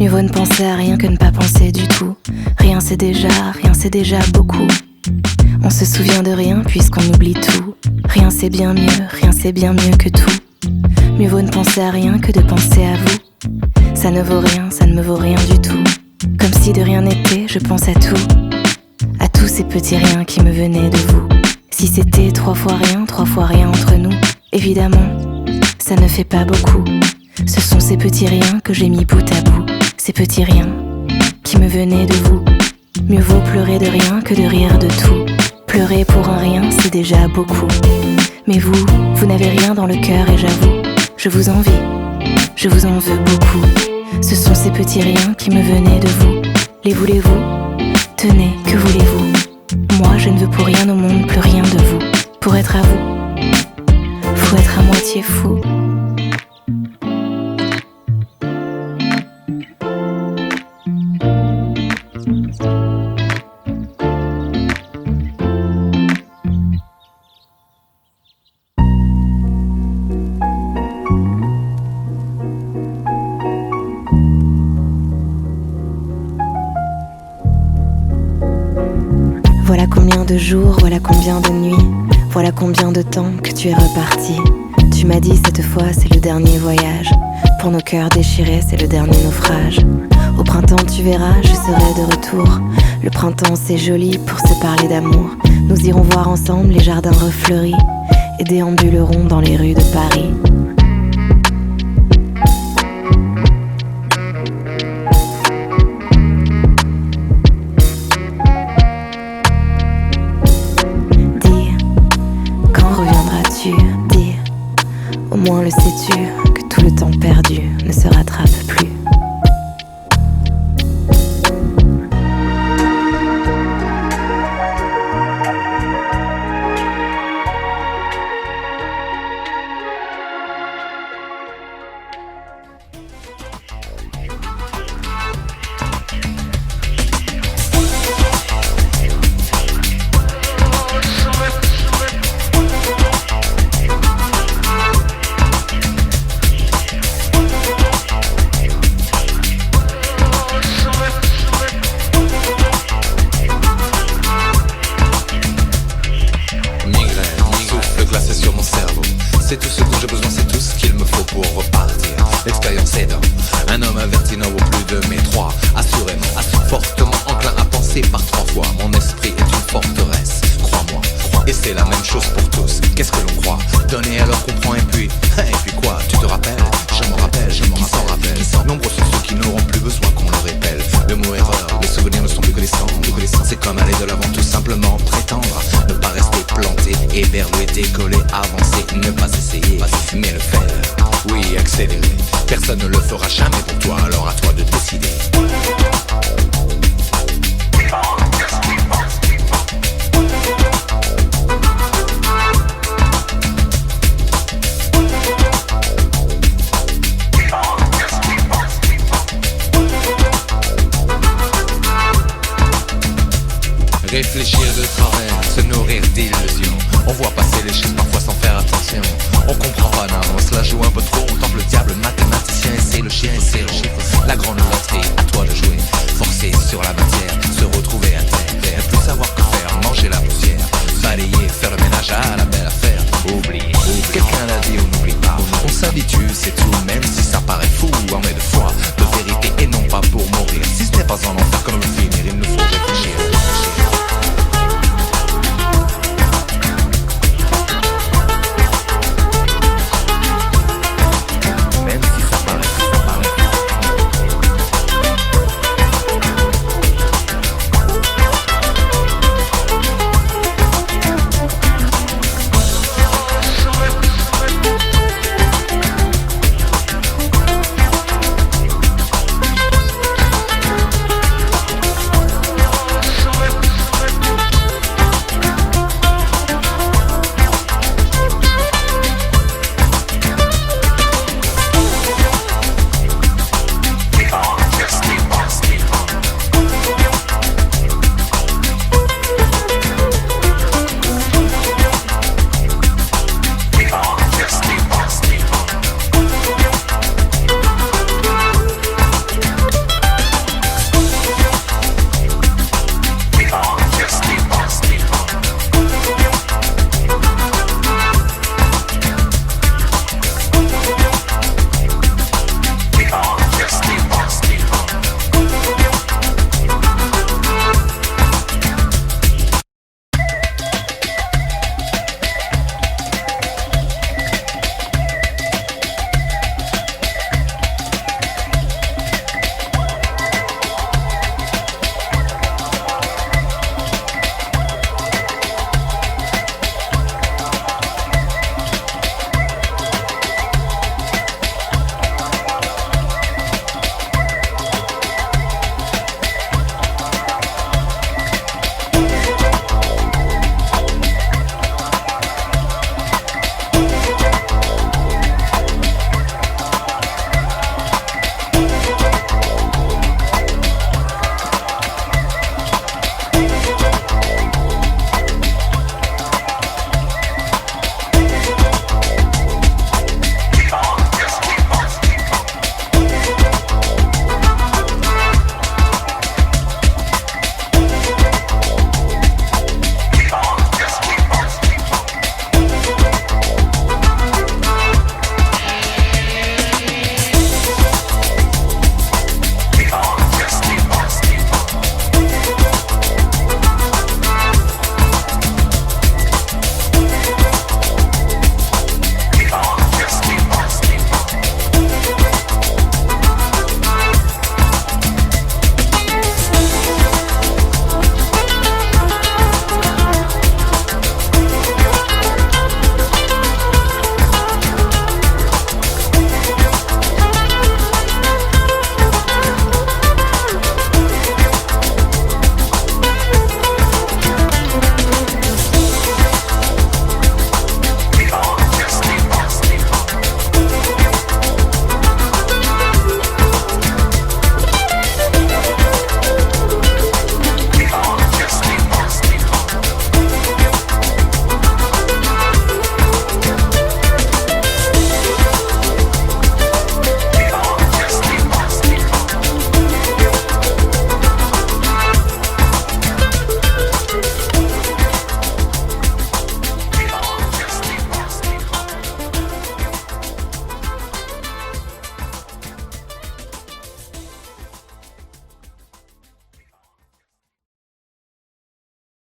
Mieux vaut ne penser à rien que ne pas penser du tout. Rien c'est déjà beaucoup. On se souvient de rien puisqu'on oublie tout. Rien c'est bien mieux que tout. Mieux vaut ne penser à rien que de penser à vous. Ça ne vaut rien, ça ne me vaut rien du tout. Comme si de rien n'était, je pense à tout. À tous ces petits riens qui me venaient de vous. Si c'était 3 fois rien entre nous. Évidemment, ça ne fait pas beaucoup. Ce sont ces petits riens que j'ai mis bout à bout. Ces petits riens qui me venaient de vous. Mieux vaut pleurer de rien que de rire de tout. Pleurer pour un rien, c'est déjà beaucoup. Mais vous n'avez rien dans le cœur et j'avoue, je vous envie, je vous en veux beaucoup. Ce sont ces petits riens qui me venaient de vous. Les voulez-vous? Tenez, que voulez-vous? Moi, je ne veux pour rien au monde, plus rien de vous. Pour être à vous, faut être à moitié fou. de jours, voilà combien de nuits, voilà combien de temps que tu es reparti. Tu m'as dit cette fois c'est le dernier voyage. Pour nos cœurs déchirés c'est le dernier naufrage. Au printemps tu verras, je serai de retour. Le printemps c'est joli pour se parler d'amour. Nous irons voir ensemble les jardins refleuris et déambulerons dans les rues de Paris. Dis, quand reviendras-tu? Dis, au moins le sais-tu que tout le temps perdu ne se rattrape plus. C'est tout ce dont j'ai besoin, c'est tout ce qu'il me faut pour repartir. L'expérience est d'un un homme averti n'en vaut plus de mes trois. Assurément, fortement enclin à penser par trois fois. Mon esprit est une forteresse, crois-moi. Et c'est la même chose pour tous, qu'est-ce que l'on croit? Donner alors qu'on prend et puis quoi? Tu te rappelles? Je m'en rappelle, qui s'en rappelle? Nombreux sont ceux qui n'auront plus besoin qu'on leur répèle. Le mot erreur, les souvenirs ne sont plus que les sangs. C'est comme aller de l'avant, tout simplement prétendre ne pas rester planté, éberlué, décoller, avancer, ne pas essayer, mais le faire, oui, accélérer. Personne ne le fera jamais pour toi, alors à toi de décider. Réfléchir de travers, se nourrir d'illusions. On voit passer les choses parfois sans faire attention. On comprend pas, non, on se la joue un peu trop. On tente le diable mathématicien et c'est le chien et c'est le chiffre. La grande loterie, à toi de jouer. Forcer sur la matière, se retrouver à terre. Ne plus savoir que faire, manger la poussière. Balayer, faire le ménage à la belle affaire. Oublier, quelqu'un l'a dit, on n'oublie pas. On s'habitue, c'est tout, même si ça paraît fou. Armé de foi,